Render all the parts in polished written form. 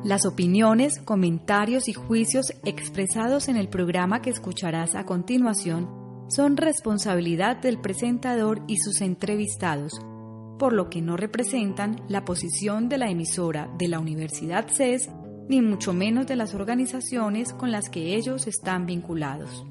Las opiniones, comentarios y juicios expresados en el programa que escucharás a continuación son responsabilidad del presentador y sus entrevistados, por lo que no representan la posición de la emisora de la Universidad CES, ni mucho menos de las organizaciones con las que ellos están vinculados.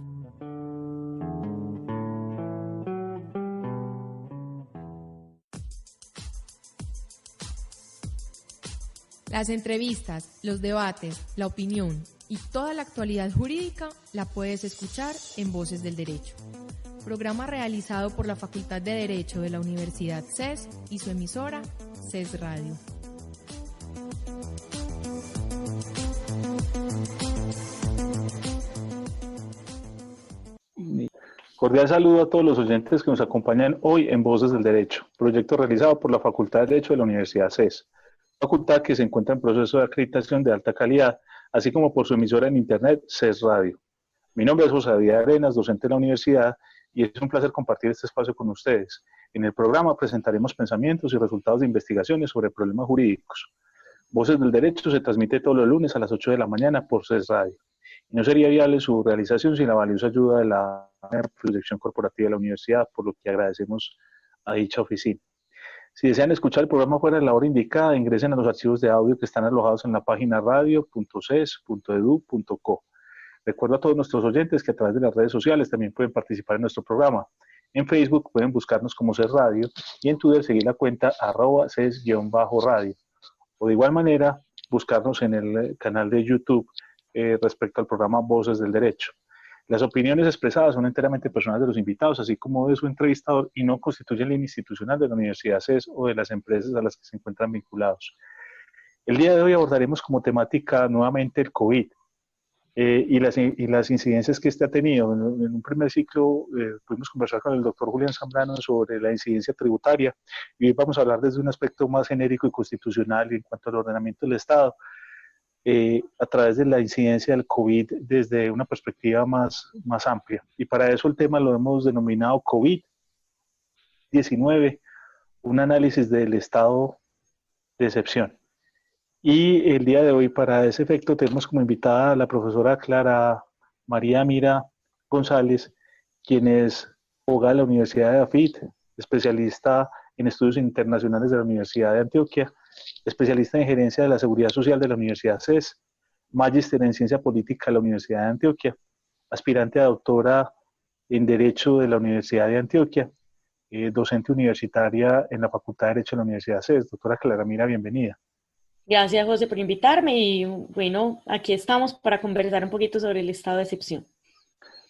Las entrevistas, los debates, la opinión y toda la actualidad jurídica la puedes escuchar en Voces del Derecho, programa realizado por la Facultad de Derecho de la Universidad CES y su emisora CES Radio. Cordial saludo a todos los oyentes que nos acompañan hoy en Voces del Derecho, proyecto realizado por la Facultad de Derecho de la Universidad CES, facultad que se encuentra en proceso de acreditación de alta calidad, así como por su emisora en internet CES Radio. Mi nombre es José David Arenas, docente de la universidad, y es un placer compartir este espacio con ustedes. En el programa presentaremos pensamientos y resultados de investigaciones sobre problemas jurídicos. Voces del Derecho se transmite todos los lunes a las 8 de la mañana por CES Radio. Y no sería viable su realización sin la valiosa ayuda de la proyección corporativa de la universidad, por lo que agradecemos a dicha oficina. Si desean escuchar el programa fuera de la hora indicada, ingresen a los archivos de audio que están alojados en la página radio.ces.edu.co. Recuerdo a todos nuestros oyentes que a través de las redes sociales también pueden participar en nuestro programa. En Facebook pueden buscarnos como CES Radio y en Twitter seguir la cuenta @ces_radio. O de igual manera, buscarnos en el canal de YouTube respecto al programa Voces del Derecho. Las opiniones expresadas son enteramente personales de los invitados, así como de su entrevistador, y no constituyen línea institucional de la Universidad CES o de las empresas a las que se encuentran vinculados. El día de hoy abordaremos como temática nuevamente el COVID y las incidencias que este ha tenido. En un primer ciclo pudimos conversar con el doctor Julián Zambrano sobre la incidencia tributaria, y hoy vamos a hablar desde un aspecto más genérico y constitucional en cuanto al ordenamiento del Estado, a través de la incidencia del COVID desde una perspectiva más amplia. Y para eso el tema lo hemos denominado COVID-19, un análisis del estado de excepción. Y el día de hoy, para ese efecto, tenemos como invitada a la profesora Clara María Mira González, quien es abogada de la Universidad de AFIT, especialista en estudios internacionales de la Universidad de Antioquia, especialista en gerencia de la seguridad social de la Universidad CES, magíster en ciencia política de la Universidad de Antioquia, aspirante a doctora en Derecho de la Universidad de Antioquia, docente universitaria en la Facultad de Derecho de la Universidad CES. Doctora Clara Mira, bienvenida. Gracias, José, por invitarme y bueno, aquí estamos para conversar un poquito sobre el estado de excepción.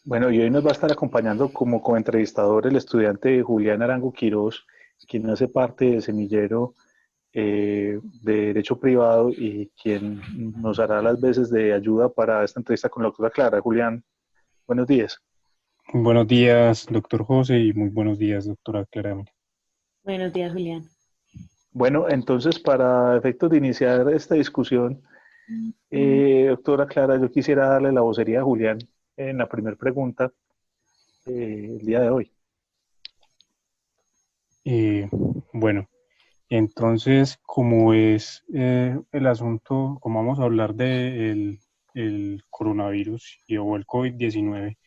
Bueno, y hoy nos va a estar acompañando como coentrevistador el estudiante Julián Arango Quiroz, quien hace parte del semillero de Derecho Privado y quien nos hará las veces de ayuda para esta entrevista con la doctora Clara. Julián, buenos días. Buenos días, doctor José, y muy buenos días, doctora Clara. Buenos días, Julián. Bueno, entonces, para efectos de iniciar esta discusión, doctora Clara, yo quisiera darle la vocería a Julián en la primera pregunta el día de hoy. Bueno, entonces, como es el asunto, como vamos a hablar de el coronavirus o el COVID-19,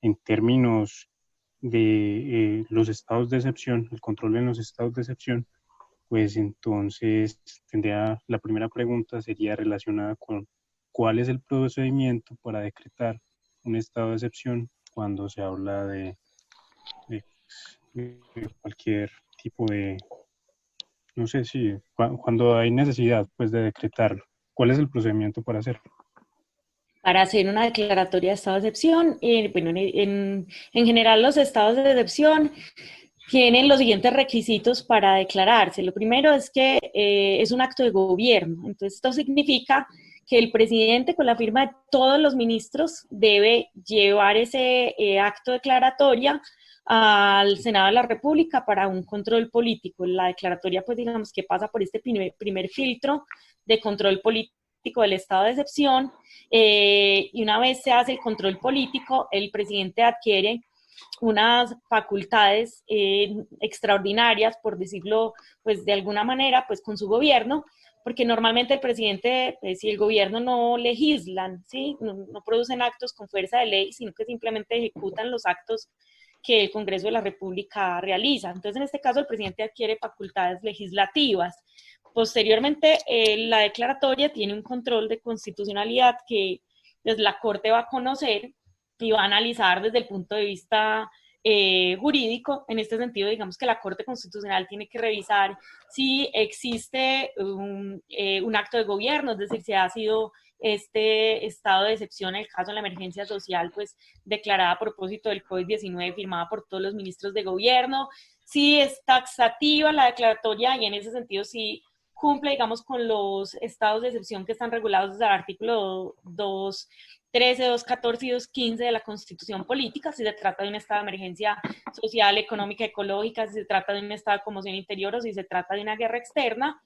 en términos de los estados de excepción, el control en los estados de excepción, pues entonces la primera pregunta sería relacionada con cuál es el procedimiento para decretar un estado de excepción cuando se habla de cualquier tipo de, no sé si, cuando hay necesidad pues de decretarlo. ¿Cuál es el procedimiento para hacerlo? Para hacer una declaratoria de estado de excepción, bueno, en general los estados de excepción tienen los siguientes requisitos para declararse. Lo primero es que es un acto de gobierno. Entonces, esto significa que el presidente, con la firma de todos los ministros, debe llevar ese acto declaratoria al Senado de la República para un control político. La declaratoria, pues digamos que pasa por este primer filtro de control político del estado de excepción, y una vez se hace el control político, el presidente adquiere unas facultades extraordinarias, por decirlo pues de alguna manera, pues con su gobierno, porque normalmente el presidente, si el gobierno no legislan, ¿sí? No producen actos con fuerza de ley, sino que simplemente ejecutan los actos que el Congreso de la República realiza. Entonces, en este caso, el presidente adquiere facultades legislativas. Posteriormente, la declaratoria tiene un control de constitucionalidad que pues, la Corte va a conocer y va a analizar desde el punto de vista jurídico. En este sentido, digamos que la Corte Constitucional tiene que revisar si existe un acto de gobierno, es decir, si ha sido este estado de excepción, en el caso de la emergencia social, pues declarada a propósito del COVID-19, firmada por todos los ministros de gobierno, si es taxativa la declaratoria y en ese sentido sí cumple, digamos, con los estados de excepción que están regulados desde el artículo 213, 214 y 215 de la Constitución Política, si se trata de un estado de emergencia social, económica, ecológica, si se trata de un estado de conmoción interior o si se trata de una guerra externa.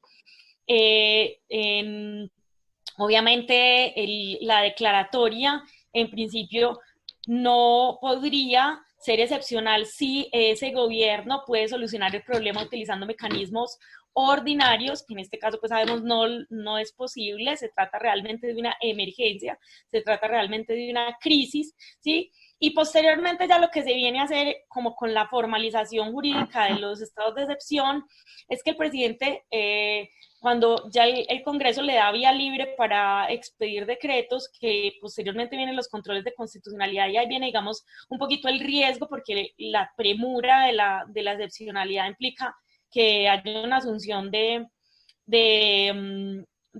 Obviamente la declaratoria en principio no podría ser excepcional si ese gobierno puede solucionar el problema utilizando mecanismos ordinarios, que en este caso pues sabemos no es posible, se trata realmente de una emergencia, se trata realmente de una crisis, ¿sí? Y posteriormente ya lo que se viene a hacer como con la formalización jurídica de los estados de excepción es que el presidente cuando ya el Congreso le da vía libre para expedir decretos, que posteriormente vienen los controles de constitucionalidad y ahí viene, digamos, un poquito el riesgo porque la premura de la excepcionalidad implica que haya una asunción de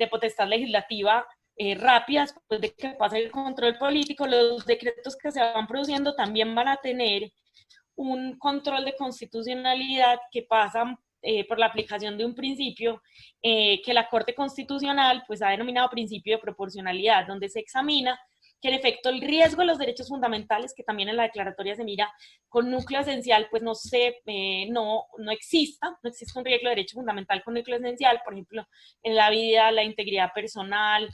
potestad legislativa rápida después de que pase el control político. Los decretos que se van produciendo también van a tener un control de constitucionalidad que pasa por la aplicación de un principio que la Corte Constitucional pues ha denominado principio de proporcionalidad, donde se examina que en efecto el riesgo de los derechos fundamentales, que también en la declaratoria se mira con núcleo esencial, pues no exista un riesgo de derecho fundamental con núcleo esencial, por ejemplo, en la vida, la integridad personal,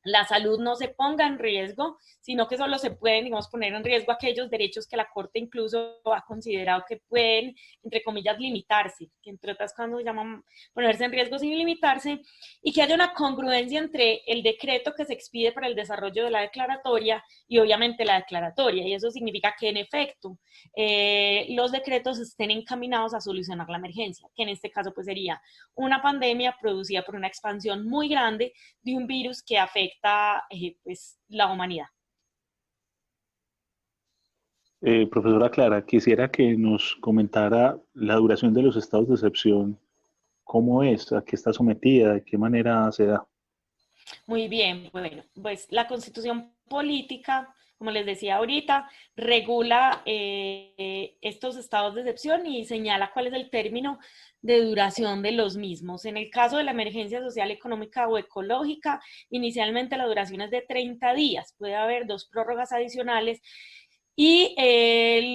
la salud no se ponga en riesgo, sino que solo se pueden, digamos, poner en riesgo aquellos derechos que la Corte incluso ha considerado que pueden, entre comillas, limitarse, que entre otras cosas nos llaman ponerse en riesgo sin limitarse, y que haya una congruencia entre el decreto que se expide para el desarrollo de la declaratoria y obviamente la declaratoria, y eso significa que en efecto los decretos estén encaminados a solucionar la emergencia, que en este caso pues sería una pandemia producida por una expansión muy grande de un virus que afecta pues, la humanidad. Profesora Clara, quisiera que nos comentara la duración de los estados de excepción, cómo es, a qué está sometida, de qué manera se da. Muy bien, bueno, pues la Constitución Política, como les decía ahorita, regula estos estados de excepción y señala cuál es el término de duración de los mismos. En el caso de la emergencia social, económica o ecológica, inicialmente la duración es de 30 días, puede haber 2 prórrogas adicionales y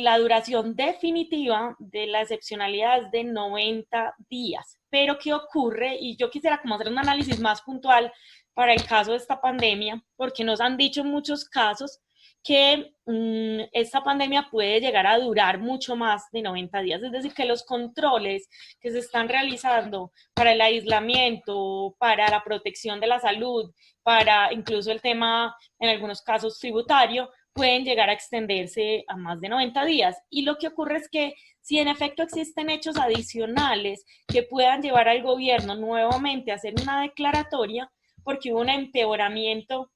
la duración definitiva de la excepcionalidad es de 90 días. Pero ¿qué ocurre? Y yo quisiera como hacer un análisis más puntual para el caso de esta pandemia, porque nos han dicho en muchos casos que esta pandemia puede llegar a durar mucho más de 90 días, es decir, que los controles que se están realizando para el aislamiento, para la protección de la salud, para incluso el tema, en algunos casos, tributario, pueden llegar a extenderse a más de 90 días. Y lo que ocurre es que si en efecto existen hechos adicionales que puedan llevar al gobierno nuevamente a hacer una declaratoria, porque hubo un empeoramiento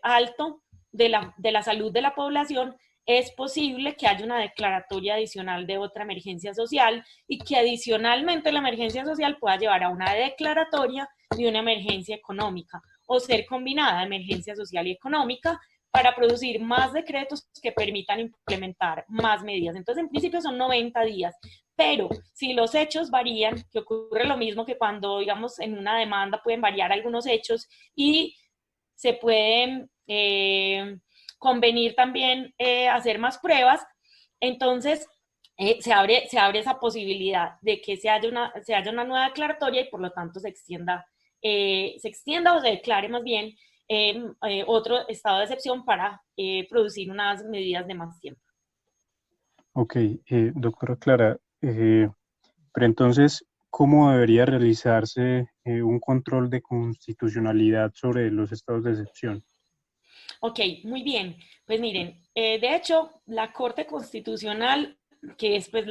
alto de la salud de la población, es posible que haya una declaratoria adicional de otra emergencia social y que adicionalmente la emergencia social pueda llevar a una declaratoria de una emergencia económica o ser combinada emergencia social y económica para producir más decretos que permitan implementar más medidas. Entonces, en principio son 90 días, pero si los hechos varían, que ocurre lo mismo que cuando, digamos, en una demanda pueden variar algunos hechos y se pueden convenir también hacer más pruebas, entonces se abre esa posibilidad de que se haya una nueva declaratoria y por lo tanto se extienda o se declare más bien otro estado de excepción para producir unas medidas de más tiempo. Ok, doctora Clara, pero entonces, ¿cómo debería realizarse un control de constitucionalidad sobre los estados de excepción? Ok, muy bien. Pues miren, de hecho, la Corte Constitucional, que es pues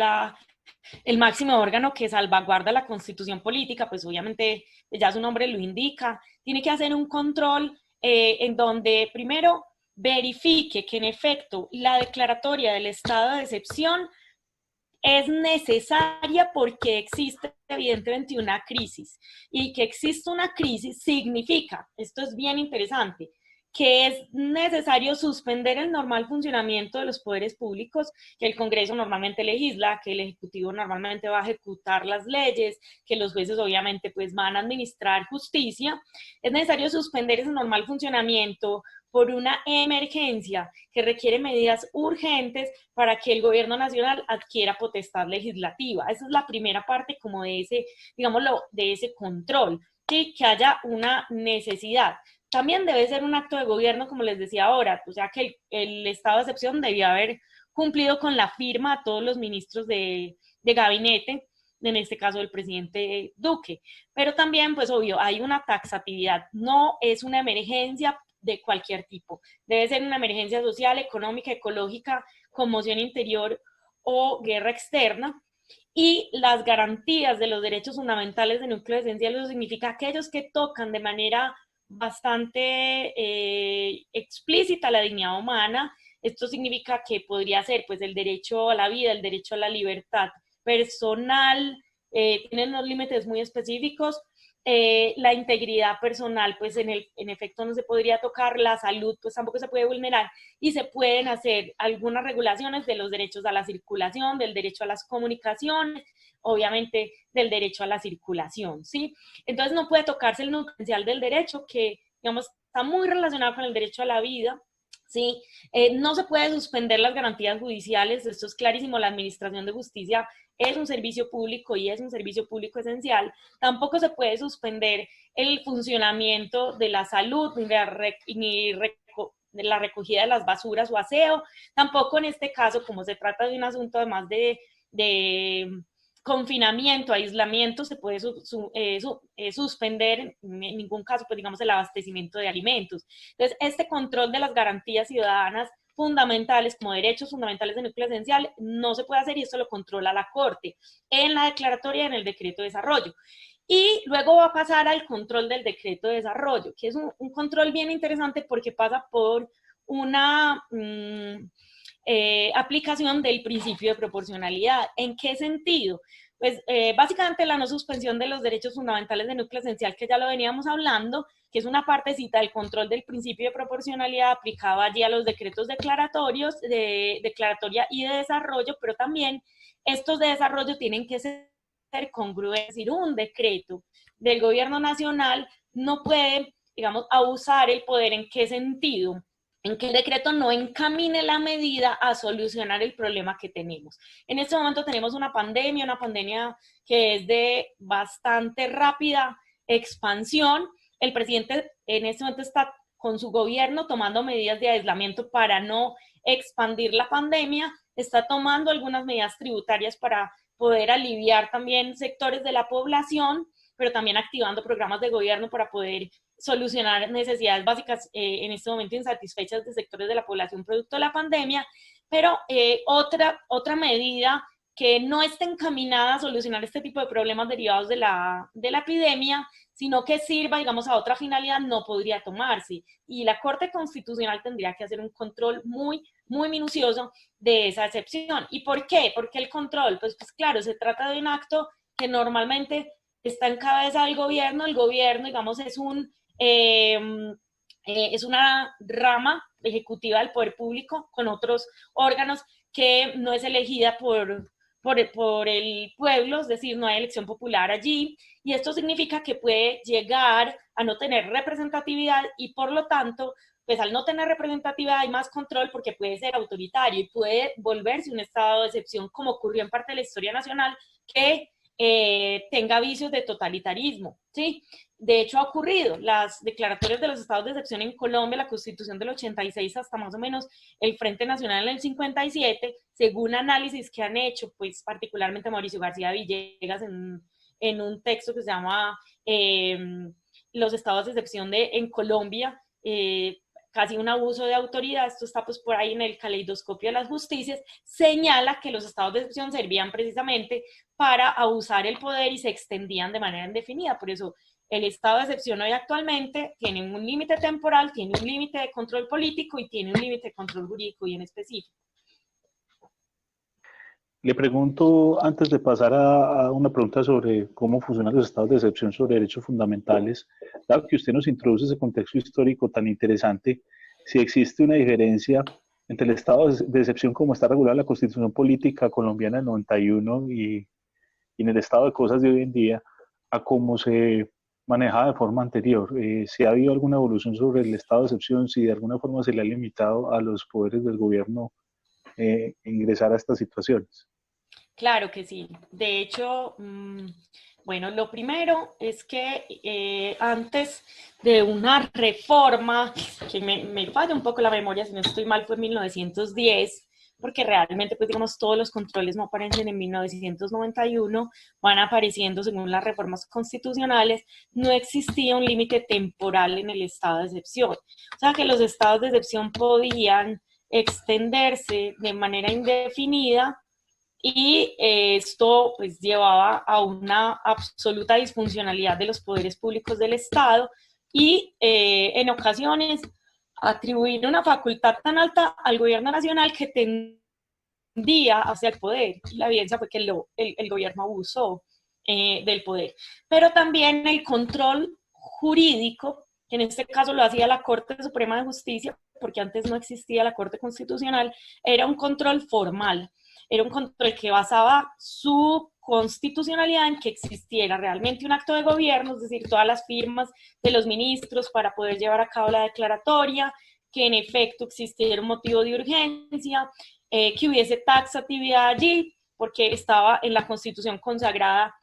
el máximo órgano que salvaguarda la constitución política, pues obviamente ya su nombre lo indica, tiene que hacer un control en donde primero verifique que en efecto la declaratoria del estado de excepción es necesaria porque existe evidentemente una crisis, y que existe una crisis significa, esto es bien interesante, que es necesario suspender el normal funcionamiento de los poderes públicos, que el Congreso normalmente legisla, que el Ejecutivo normalmente va a ejecutar las leyes, que los jueces obviamente pues van a administrar justicia. Es necesario suspender ese normal funcionamiento por una emergencia que requiere medidas urgentes para que el gobierno nacional adquiera potestad legislativa. Esa es la primera parte como de ese, digámoslo, de ese control, ¿sí? Que haya una necesidad. También debe ser un acto de gobierno, como les decía ahora, o sea que el estado de excepción debía haber cumplido con la firma a todos los ministros de gabinete, en este caso del presidente Duque. Pero también, pues obvio, hay una taxatividad, no es una emergencia de cualquier tipo. Debe ser una emergencia social, económica, ecológica, conmoción interior o guerra externa. Y las garantías de los derechos fundamentales de núcleo esencial, eso significa aquellos que tocan de manera bastante explícita la dignidad humana. Esto significa que podría ser pues el derecho a la vida, el derecho a la libertad personal, tienen unos límites muy específicos. La integridad personal, pues en efecto no se podría tocar, la salud pues tampoco se puede vulnerar, y se pueden hacer algunas regulaciones de los derechos a la circulación, del derecho a las comunicaciones, obviamente del derecho a la circulación, ¿sí? Entonces no puede tocarse el núcleo esencial del derecho, que digamos está muy relacionado con el derecho a la vida, ¿sí? No se puede suspender las garantías judiciales, esto es clarísimo, la administración de justicia es un servicio público y es un servicio público esencial. Tampoco se puede suspender el funcionamiento de la salud, ni la recogida de las basuras o aseo. Tampoco en este caso, como se trata de un asunto además de confinamiento, aislamiento, se puede suspender en ningún caso, pues digamos, el abastecimiento de alimentos. Entonces, este control de las garantías ciudadanas fundamentales, como derechos fundamentales de núcleo esencial, no se puede hacer, y esto lo controla la Corte en la declaratoria y en el decreto de desarrollo. Y luego va a pasar al control del decreto de desarrollo, que es un control bien interesante porque pasa por una aplicación del principio de proporcionalidad. ¿En qué sentido? Pues básicamente la no suspensión de los derechos fundamentales de núcleo esencial, que ya lo veníamos hablando, que es una partecita del control del principio de proporcionalidad aplicado allí a los decretos declaratorios, de declaratoria y de desarrollo, pero también estos de desarrollo tienen que ser congruentes, es decir, un decreto del gobierno nacional no puede, digamos, abusar el poder. ¿En qué sentido? En que el decreto no encamine la medida a solucionar el problema que tenemos. En este momento tenemos una pandemia que es de bastante rápida expansión. El presidente en este momento está con su gobierno tomando medidas de aislamiento para no expandir la pandemia, está tomando algunas medidas tributarias para poder aliviar también sectores de la población, pero también activando programas de gobierno para poder solucionar necesidades básicas en este momento insatisfechas de sectores de la población producto de la pandemia. Pero otra medida que no está encaminada a solucionar este tipo de problemas derivados de la epidemia, sino que sirva, digamos, a otra finalidad, no podría tomarse. Y la Corte Constitucional tendría que hacer un control muy, muy minucioso de esa excepción. ¿Y por qué? ¿Por qué el control? Pues claro, se trata de un acto que normalmente está en cabeza del gobierno. El gobierno, digamos, es una rama ejecutiva del poder público con otros órganos, que no es elegida por el pueblo, es decir, no hay elección popular allí, y esto significa que puede llegar a no tener representatividad, y por lo tanto, pues al no tener representatividad hay más control porque puede ser autoritario y puede volverse un estado de excepción, como ocurrió en parte de la historia nacional, que tenga vicios de totalitarismo, ¿sí? De hecho, ha ocurrido. Las declaratorias de los estados de excepción en Colombia, la Constitución del 86 hasta más o menos el Frente Nacional en el 57, según análisis que han hecho, pues particularmente Mauricio García Villegas en un texto que se llama Los estados de excepción en Colombia, casi un abuso de autoridad, esto está pues por ahí en el caleidoscopio de las justicias, señala que los estados de excepción servían precisamente para abusar el poder y se extendían de manera indefinida. Por eso el estado de excepción hoy actualmente tiene un límite temporal, tiene un límite de control político y tiene un límite de control jurídico y en específico. Le pregunto, antes de pasar a una pregunta sobre cómo funcionan los estados de excepción sobre derechos fundamentales, dado que usted nos introduce ese contexto histórico tan interesante, si existe una diferencia entre el estado de excepción como está regulada en la Constitución Política Colombiana del 91 y en el estado de cosas de hoy en día, a cómo se manejaba de forma anterior. Si ha habido alguna evolución sobre el estado de excepción, si de alguna forma se le ha limitado a los poderes del gobierno ingresar a estas situaciones. Claro que sí. De hecho, bueno, lo primero es que antes de una reforma, que me falla un poco la memoria, si no estoy mal, fue en 1910, porque realmente, pues digamos, todos los controles no aparecen en 1991, van apareciendo según las reformas constitucionales, no existía un límite temporal en el estado de excepción. O sea que los estados de excepción podían extenderse de manera indefinida y esto pues llevaba a una absoluta disfuncionalidad de los poderes públicos del Estado y en ocasiones atribuir una facultad tan alta al gobierno nacional que tendía hacia el poder. La evidencia fue que el gobierno abusó del poder. Pero también el control jurídico, que en este caso lo hacía la Corte Suprema de Justicia, porque antes no existía la Corte Constitucional, era un control formal. Era un control que basaba su constitucionalidad en que existiera realmente un acto de gobierno, es decir, todas las firmas de los ministros para poder llevar a cabo la declaratoria, que en efecto existiera un motivo de urgencia, que hubiese taxatividad allí, porque estaba en la Constitución consagrada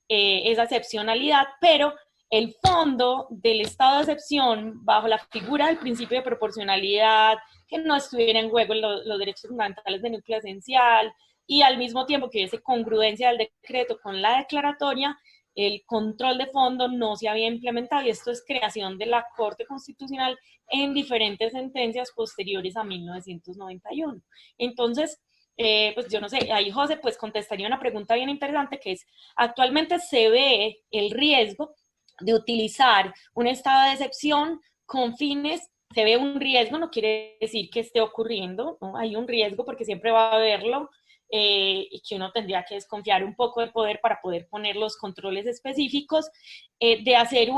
esa excepcionalidad, pero el fondo del estado de excepción, bajo la figura del principio de proporcionalidad, que no estuviera en juego los derechos fundamentales de núcleo esencial, y al mismo tiempo que hubiese congruencia del decreto con la declaratoria, el control de fondo no se había implementado, y esto es creación de la Corte Constitucional en diferentes sentencias posteriores a 1991. Entonces, pues yo no sé, ahí José pues contestaría una pregunta bien interesante, que es, actualmente se ve el riesgo de utilizar un estado de excepción con fines, se ve un riesgo, no quiere decir que esté ocurriendo, ¿no? Hay un riesgo porque siempre va a haberlo, y que uno tendría que desconfiar un poco del poder para poder poner los controles específicos, de hacer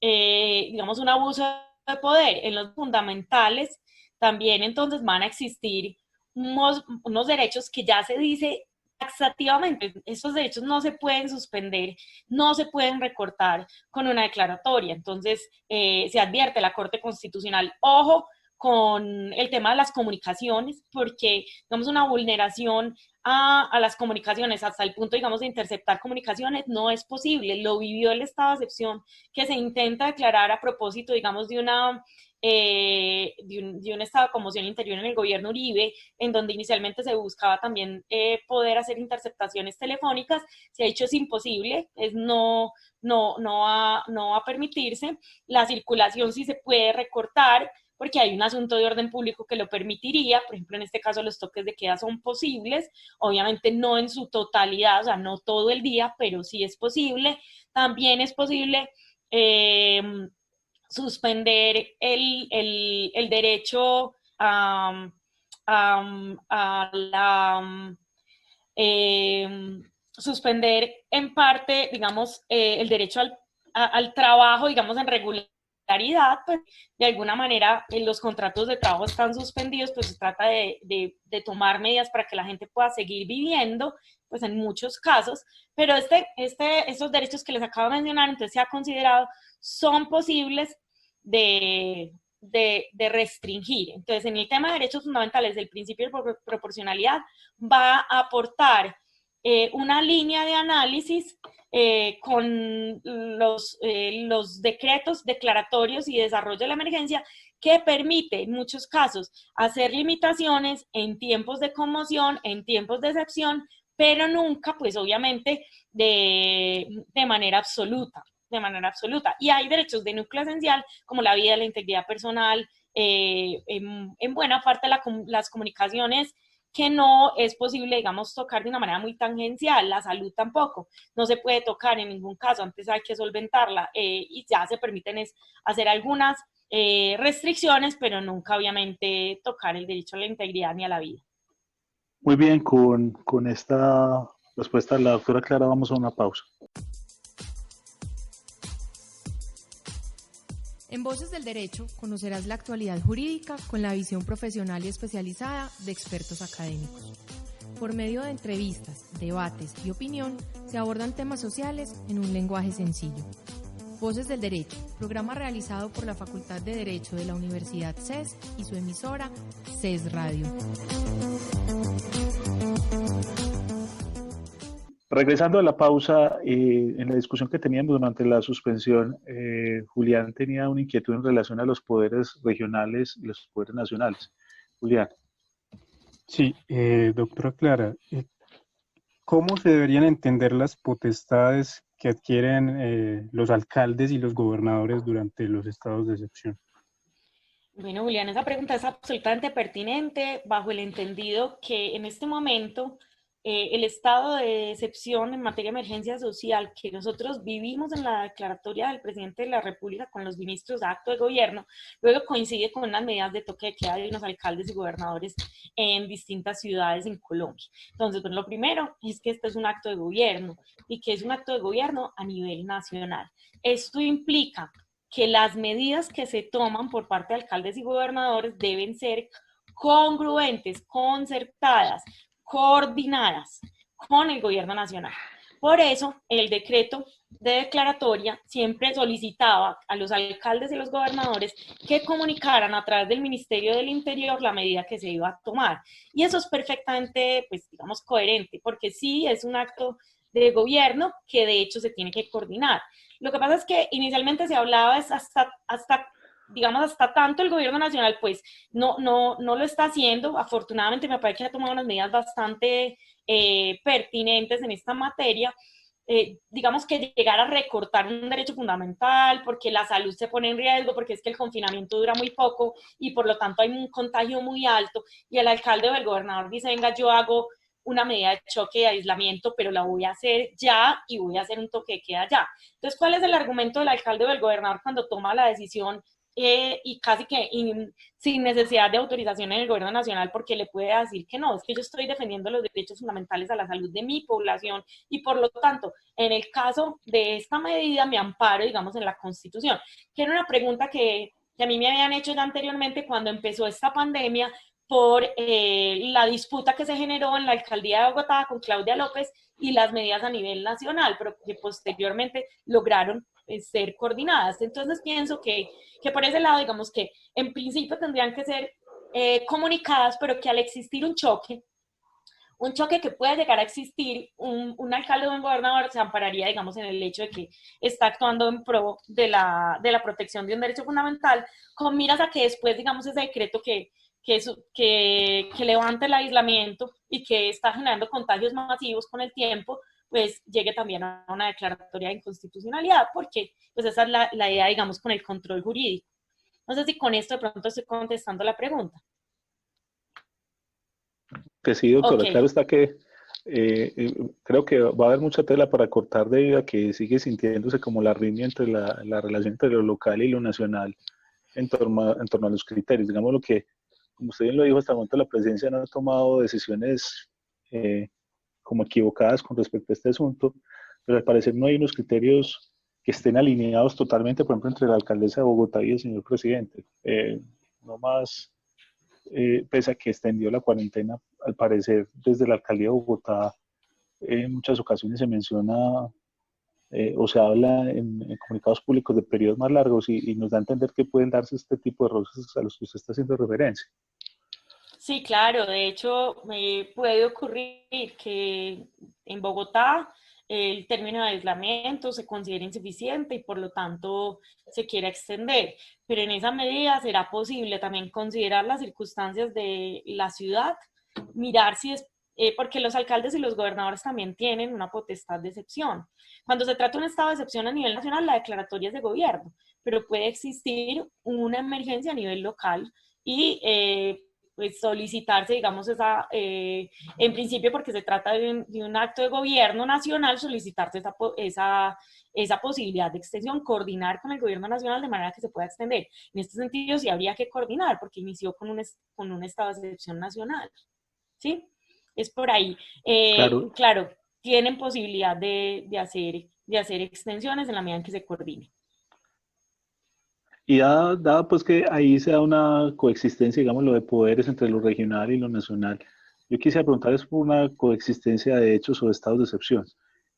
digamos, un abuso de poder en los fundamentales. También entonces van a existir unos derechos que ya se dice taxativamente, esos derechos no se pueden suspender, no se pueden recortar con una declaratoria. Entonces, se advierte la Corte Constitucional, ojo con el tema de las comunicaciones, porque, digamos, una vulneración a las comunicaciones hasta el punto, digamos, de interceptar comunicaciones no es posible. Lo vivió el estado de excepción que se intenta declarar a propósito, digamos, de un estado de conmoción interior en el gobierno Uribe, en donde inicialmente se buscaba también poder hacer interceptaciones telefónicas. Se ha dicho es imposible, no va a permitirse. La circulación sí se puede recortar, porque hay un asunto de orden público que lo permitiría. Por ejemplo, en este caso los toques de queda son posibles, obviamente no en su totalidad, o sea, no todo el día, pero sí es posible. También es posible suspender el derecho a la... suspender en parte, digamos, el derecho al trabajo, digamos, en regularidad, pues de alguna manera los contratos de trabajo están suspendidos, pues se trata de tomar medidas para que la gente pueda seguir viviendo, pues en muchos casos, pero estos derechos que les acabo de mencionar, entonces se ha considerado, son posibles de restringir. Entonces, en el tema de derechos fundamentales, el principio de proporcionalidad va a aportar una línea de análisis con los decretos declaratorios y desarrollo de la emergencia que permite en muchos casos hacer limitaciones en tiempos de conmoción, en tiempos de excepción, pero nunca, pues obviamente, de manera absoluta. De manera absoluta. Y hay derechos de núcleo esencial, como la vida, la integridad personal, en buena parte las comunicaciones que no es posible, digamos, tocar de una manera muy tangencial, la salud tampoco, no se puede tocar en ningún caso, antes hay que solventarla y ya se permiten hacer algunas restricciones, pero nunca obviamente tocar el derecho a la integridad ni a la vida. Muy bien, con esta respuesta de la doctora Clara vamos a una pausa. En Voces del Derecho conocerás la actualidad jurídica con la visión profesional y especializada de expertos académicos. Por medio de entrevistas, debates y opinión se abordan temas sociales en un lenguaje sencillo. Voces del Derecho, programa realizado por la Facultad de Derecho de la Universidad CES y su emisora CES Radio. Regresando a la pausa, en la discusión que teníamos durante la suspensión, Julián tenía una inquietud en relación a los poderes regionales y los poderes nacionales. Julián. Sí, doctora Clara, ¿cómo se deberían entender las potestades que adquieren los alcaldes y los gobernadores durante los estados de excepción? Bueno, Julián, esa pregunta es absolutamente pertinente bajo el entendido que en este momento el estado de excepción en materia de emergencia social que nosotros vivimos en la declaratoria del presidente de la República con los ministros de acto de gobierno, luego coincide con unas medidas de toque de queda de unos alcaldes y gobernadores en distintas ciudades en Colombia. Entonces, bueno, lo primero es que este es un acto de gobierno y que es un acto de gobierno a nivel nacional. Esto implica que las medidas que se toman por parte de alcaldes y gobernadores deben ser congruentes, concertadas, coordinadas con el gobierno nacional. Por eso, el decreto de declaratoria siempre solicitaba a los alcaldes y los gobernadores que comunicaran a través del Ministerio del Interior la medida que se iba a tomar. Y eso es perfectamente, pues, digamos, coherente, porque sí es un acto de gobierno que de hecho se tiene que coordinar. Lo que pasa es que inicialmente se hablaba es hasta tanto el gobierno nacional pues no lo está haciendo. Afortunadamente me parece que ha tomado unas medidas bastante pertinentes en esta materia. Digamos que llegar a recortar un derecho fundamental porque la salud se pone en riesgo, porque es que el confinamiento dura muy poco y por lo tanto hay un contagio muy alto y el alcalde o el gobernador dice, venga, yo hago una medida de choque de aislamiento, pero la voy a hacer ya y voy a hacer un toque de queda ya. Entonces, ¿cuál es el argumento del alcalde o del gobernador cuando toma la decisión y casi que sin necesidad de autorización en el gobierno nacional, porque le puede decir que no, es que yo estoy defendiendo los derechos fundamentales a la salud de mi población y por lo tanto, en el caso de esta medida me amparo, digamos, en la Constitución? Que era una pregunta que a mí me habían hecho ya anteriormente cuando empezó esta pandemia, por la disputa que se generó en la alcaldía de Bogotá con Claudia López y las medidas a nivel nacional, pero que posteriormente lograron ser coordinadas. Entonces pienso que por ese lado, digamos que en principio tendrían que ser comunicadas, pero que al existir un choque que pueda llegar a existir, un alcalde o un gobernador se ampararía, digamos, en el hecho de que está actuando en pro de la protección de un derecho fundamental, con miras a que después, digamos, ese decreto que levante el aislamiento y que está generando contagios masivos con el tiempo, pues llegue también a una declaratoria de inconstitucionalidad, porque pues esa es la idea, digamos, con el control jurídico. No sé si con esto de pronto estoy contestando la pregunta. Que sí, doctora, Okay. Claro está que creo que va a haber mucha tela para cortar debido a que sigue sintiéndose como la riña entre la relación entre lo local y lo nacional en torno a los criterios. Digamos lo que, como usted bien lo dijo, hasta el momento la presidencia no ha tomado decisiones como equivocadas con respecto a este asunto, pero al parecer no hay unos criterios que estén alineados totalmente, por ejemplo, entre la alcaldesa de Bogotá y el señor presidente. No más, pese a que extendió la cuarentena, al parecer desde la alcaldía de Bogotá en muchas ocasiones se menciona o se habla en comunicados públicos de periodos más largos y nos da a entender que pueden darse este tipo de roces a los que usted está haciendo referencia. Sí, claro, de hecho puede ocurrir que en Bogotá el término de aislamiento se considera insuficiente y por lo tanto se quiere extender. Pero en esa medida será posible también considerar las circunstancias de la ciudad, mirar si es, porque los alcaldes y los gobernadores también tienen una potestad de excepción. Cuando se trata de un estado de excepción a nivel nacional, la declaratoria es de gobierno, pero puede existir una emergencia a nivel local y pues solicitarse, digamos, en principio porque se trata de un acto de gobierno nacional, solicitarse esa posibilidad de extensión, coordinar con el gobierno nacional de manera que se pueda extender. En este sentido sí habría que coordinar porque inició con un estado de excepción nacional, ¿sí? Es por ahí. Claro, Claro, tienen posibilidad de hacer extensiones en la medida en que se coordine. y dada pues que ahí se da una coexistencia, digamos, lo de poderes entre lo regional y lo nacional, yo quisiera preguntarles por una coexistencia de hechos o de estados de excepción.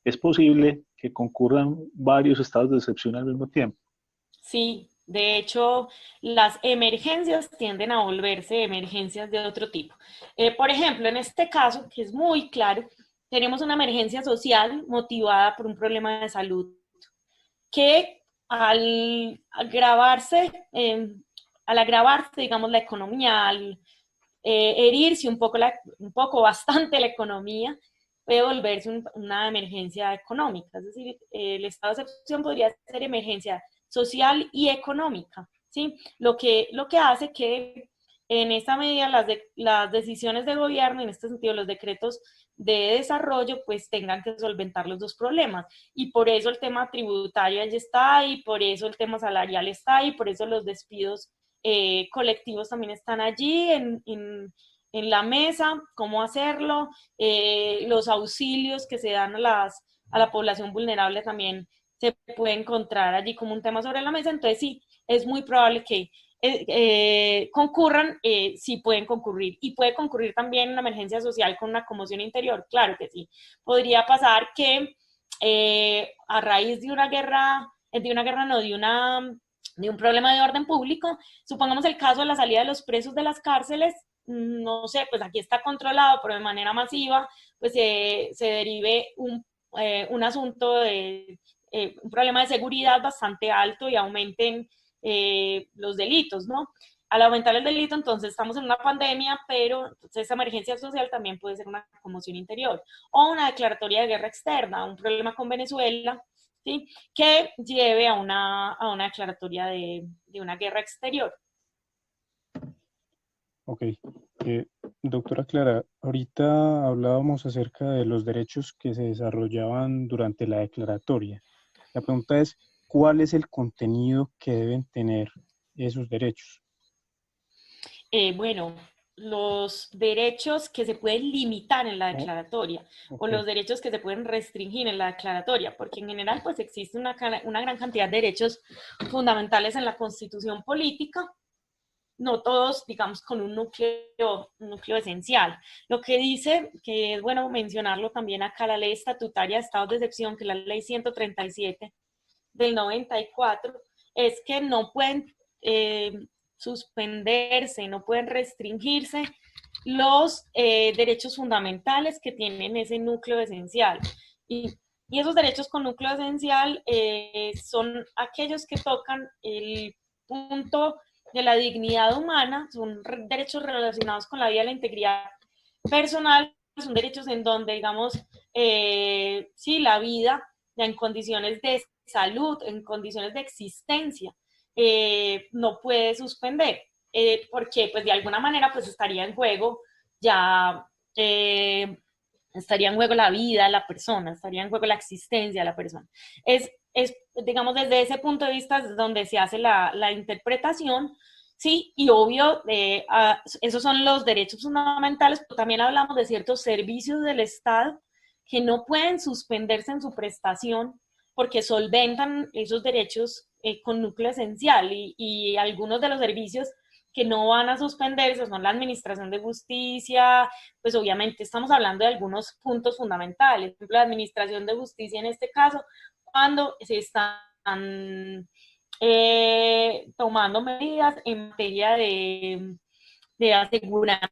¿Es posible que concurran varios estados de excepción al mismo tiempo? Sí, de hecho, las emergencias tienden a volverse emergencias de otro tipo. Por ejemplo, en este caso, que es muy claro, tenemos una emergencia social motivada por un problema de salud que al agravarse, digamos, la economía, al herirse un poco bastante la economía, puede volverse una emergencia económica. Es decir, el estado de excepción podría ser emergencia social y económica, ¿sí? Lo que hace que en esta medida las decisiones de gobierno, en este sentido los decretos de desarrollo, pues tengan que solventar los dos problemas. Y por eso el tema tributario allí está, y por eso el tema salarial está, y por eso los despidos colectivos también están allí en la mesa, cómo hacerlo, los auxilios que se dan a la población vulnerable también se puede encontrar allí como un tema sobre la mesa. Entonces sí, es muy probable que concurran, sí pueden concurrir. Y puede concurrir también una emergencia social con una conmoción interior, claro que sí. Podría pasar que a raíz de un problema de orden público, supongamos el caso de la salida de los presos de las cárceles, no sé, pues aquí está controlado, pero de manera masiva, pues se derive un asunto de un problema de seguridad bastante alto y aumenten los delitos, ¿no? Al aumentar el delito, entonces estamos en una pandemia, pero entonces esa emergencia social también puede ser una conmoción interior o una declaratoria de guerra externa, un problema con Venezuela, ¿sí? Que lleve a una declaratoria de una guerra exterior. Ok. Eh, Doctora Clara, ahorita hablábamos acerca de los derechos que se desarrollaban durante la declaratoria. La pregunta es, ¿cuál es el contenido que deben tener esos derechos? Bueno, los derechos que se pueden limitar en la Oh, declaratoria o ok, los derechos que se pueden restringir en la declaratoria, porque en general pues existe una gran cantidad de derechos fundamentales en la Constitución política, no todos, digamos, con un núcleo esencial. Lo que dice, que es bueno mencionarlo también acá, la ley estatutaria de estados de excepción, que es la ley 137 del 94, es que no pueden suspenderse, no pueden restringirse los derechos fundamentales que tienen ese núcleo esencial. Y esos derechos con núcleo esencial son aquellos que tocan el punto de la dignidad humana, son derechos relacionados con la vida y la integridad personal, son derechos en donde, digamos, sí, la vida ya en condiciones de salud, en condiciones de existencia, no puede suspender, porque pues de alguna manera pues estaría en juego ya, estaría en juego la vida de la persona, estaría en juego la existencia de la persona. Digamos, desde ese punto de vista es donde se hace la interpretación, sí, y obvio, esos son los derechos fundamentales, pero también hablamos de ciertos servicios del Estado que no pueden suspenderse en su prestación porque solventan esos derechos con núcleo esencial y algunos de los servicios que no van a suspenderse son la administración de justicia, pues obviamente estamos hablando de algunos puntos fundamentales, por ejemplo, la administración de justicia en este caso, cuando se están tomando medidas en materia de asegurar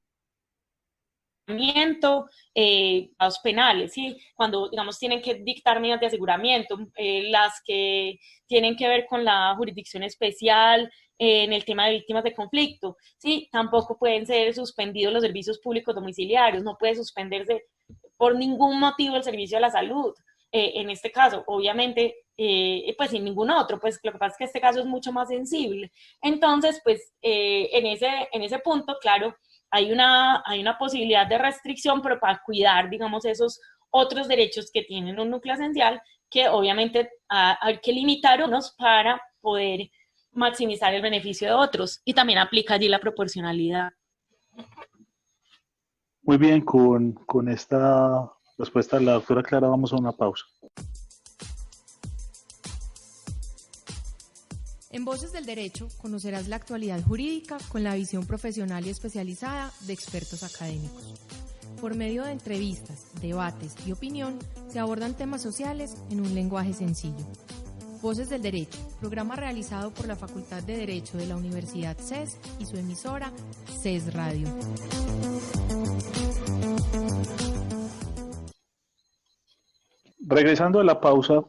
los penales, ¿sí? Cuando, digamos, tienen que dictar medidas de aseguramiento, las que tienen que ver con la jurisdicción especial en el tema de víctimas de conflicto, ¿sí? Tampoco pueden ser suspendidos los servicios públicos domiciliarios, no puede suspenderse por ningún motivo el servicio a la salud. En este caso, obviamente, pues sin ningún otro, pues lo que pasa es que este caso es mucho más sensible. Entonces, pues en ese punto, claro, hay una posibilidad de restricción, pero para cuidar, digamos, esos otros derechos que tienen un núcleo esencial, que obviamente hay que limitar unos para poder maximizar el beneficio de otros. Y también aplica allí la proporcionalidad. Muy bien, con esta respuesta de la doctora Clara vamos a una pausa. En Voces del Derecho conocerás la actualidad jurídica con la visión profesional y especializada de expertos académicos. Por medio de entrevistas, debates y opinión se abordan temas sociales en un lenguaje sencillo. Voces del Derecho, programa realizado por la Facultad de Derecho de la Universidad CES y su emisora CES Radio. Regresando a la pausa,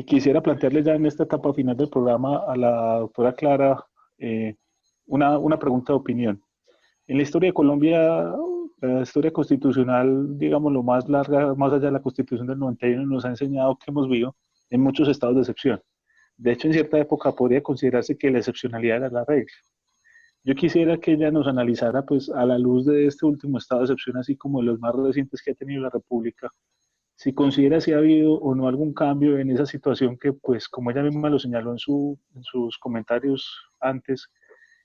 quisiera plantearle ya en esta etapa final del programa a la doctora Clara una pregunta de opinión. En la historia de Colombia, la historia constitucional, digamos, lo más larga, más allá de la Constitución del 91, nos ha enseñado que hemos vivido en muchos estados de excepción. De hecho, en cierta época podría considerarse que la excepcionalidad era la regla. Yo quisiera que ella nos analizara, pues, a la luz de este último estado de excepción, así como de los más recientes que ha tenido la República, si considera si ha habido o no algún cambio en esa situación que, pues, como ella misma lo señaló en sus comentarios antes,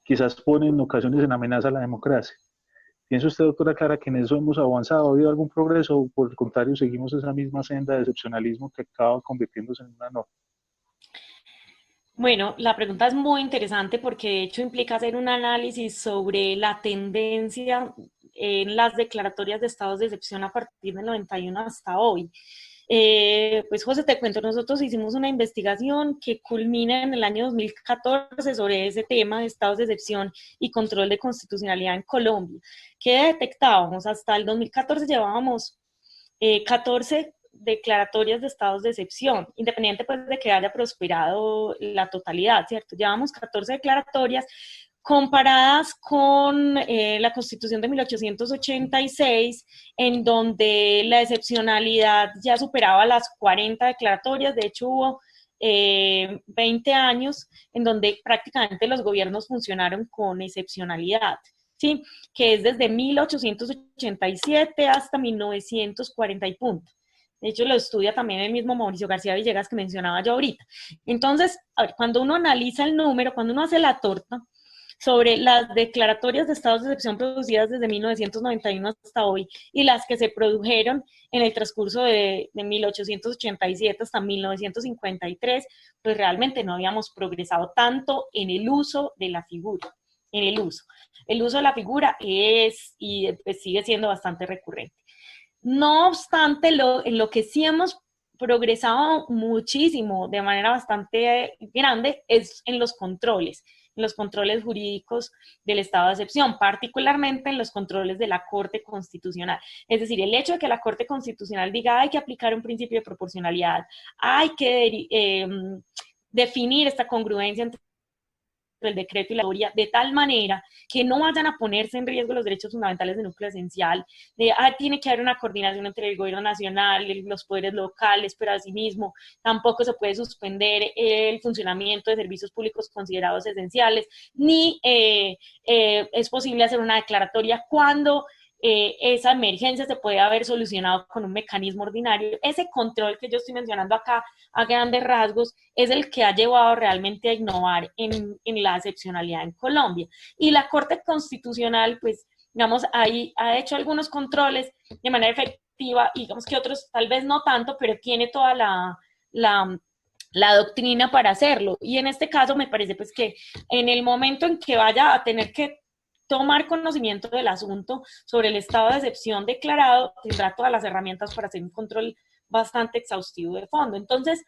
quizás pone en ocasiones en amenaza a la democracia. ¿Piensa usted, doctora Clara, que en eso hemos avanzado? ¿Ha habido algún progreso o, por el contrario, seguimos esa misma senda de excepcionalismo que acaba convirtiéndose en una norma? Bueno, la pregunta es muy interesante porque de hecho implica hacer un análisis sobre la tendencia en las declaratorias de estados de excepción a partir del 91 hasta hoy. Pues José, te cuento, nosotros hicimos una investigación que culmina en el año 2014 sobre ese tema de estados de excepción y control de constitucionalidad en Colombia. ¿Qué detectábamos? Hasta el 2014 llevábamos 14 declaratorias de estados de excepción, independiente pues de que haya prosperado la totalidad, ¿cierto? Llevamos 14 declaratorias comparadas con la Constitución de 1886, en donde la excepcionalidad ya superaba las 40 declaratorias. De hecho hubo 20 años en donde prácticamente los gobiernos funcionaron con excepcionalidad, ¿sí? Que es desde 1887 hasta 1940 y punto. De hecho, lo estudia también el mismo Mauricio García Villegas que mencionaba yo ahorita. Entonces, a ver, cuando uno analiza el número, cuando uno hace la torta sobre las declaratorias de estados de excepción producidas desde 1991 hasta hoy y las que se produjeron en el transcurso de 1887 hasta 1953, pues realmente no habíamos progresado tanto en el uso de la figura, en el uso. El uso de la figura es y pues sigue siendo bastante recurrente. No obstante, en lo que sí hemos progresado muchísimo, de manera bastante grande, es en los controles jurídicos del estado de excepción, particularmente en los controles de la Corte Constitucional. Es decir, el hecho de que la Corte Constitucional diga hay que aplicar un principio de proporcionalidad, hay que definir esta congruencia entre el decreto y la teoría, de tal manera que no vayan a ponerse en riesgo los derechos fundamentales del núcleo esencial, tiene que haber una coordinación entre el gobierno nacional, los poderes locales, pero asimismo tampoco se puede suspender el funcionamiento de servicios públicos considerados esenciales, ni es posible hacer una declaratoria cuando esa emergencia se puede haber solucionado con un mecanismo ordinario. Ese control que yo estoy mencionando acá a grandes rasgos es el que ha llevado realmente a innovar en la excepcionalidad en Colombia. Y la Corte Constitucional, pues, digamos, ahí ha hecho algunos controles de manera efectiva y digamos que otros tal vez no tanto, pero tiene toda la doctrina para hacerlo. Y en este caso me parece pues que en el momento en que vaya a tener que tomar conocimiento del asunto sobre el estado de excepción declarado, tendrá todas las herramientas para hacer un control bastante exhaustivo de fondo. Entonces,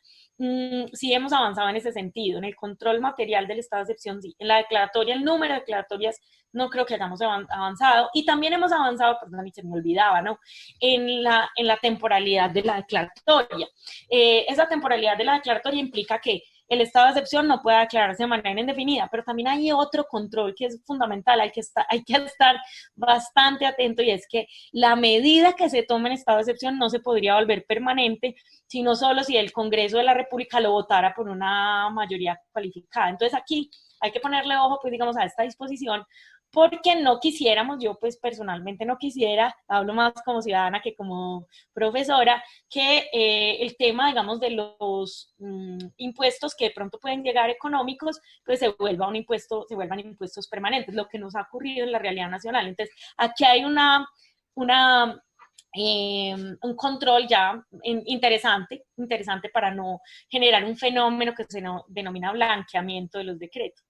sí hemos avanzado en ese sentido, en el control material del estado de excepción, sí. En la declaratoria, el número de declaratorias, no creo que hayamos avanzado. Y también hemos avanzado, perdón, se me olvidaba, ¿no? En la temporalidad de la declaratoria. Esa temporalidad de la declaratoria implica que el estado de excepción no puede declararse de manera indefinida, pero también hay otro control que es fundamental, hay que estar bastante atento, y es que la medida que se tome en estado de excepción no se podría volver permanente, sino solo si el Congreso de la República lo votara por una mayoría cualificada. Entonces aquí hay que ponerle ojo, pues digamos, a esta disposición, porque no quisiéramos, yo pues personalmente no quisiera, hablo más como ciudadana que como profesora, que el tema, digamos, de los impuestos que de pronto pueden llegar económicos, pues se vuelvan impuestos permanentes, lo que nos ha ocurrido en la realidad nacional. Entonces, aquí hay un control ya interesante para no generar un fenómeno que se denomina blanqueamiento de los decretos.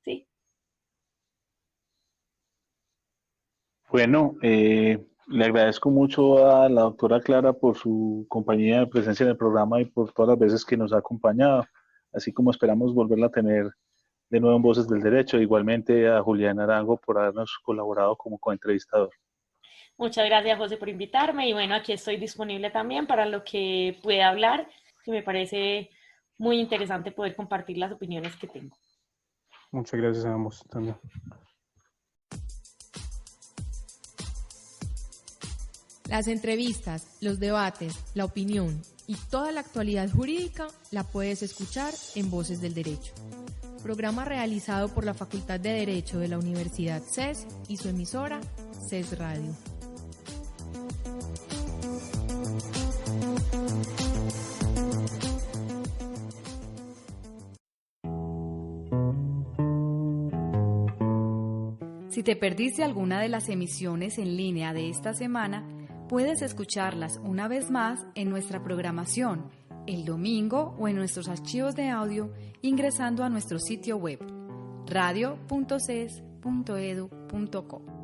¿Sí? Bueno, le agradezco mucho a la doctora Clara por su compañía de presencia en el programa y por todas las veces que nos ha acompañado, así como esperamos volverla a tener de nuevo en Voces del Derecho. Igualmente a Julián Arango por habernos colaborado como coentrevistador. Muchas gracias, José, por invitarme, y bueno, aquí estoy disponible también para lo que pueda hablar, que me parece muy interesante poder compartir las opiniones que tengo. Muchas gracias a ambos también. Las entrevistas, los debates, la opinión y toda la actualidad jurídica la puedes escuchar en Voces del Derecho. Programa realizado por la Facultad de Derecho de la Universidad CES y su emisora CES Radio. Si te perdiste alguna de las emisiones en línea de esta semana, puedes escucharlas una vez más en nuestra programación, el domingo, o en nuestros archivos de audio ingresando a nuestro sitio web radio.ces.edu.co.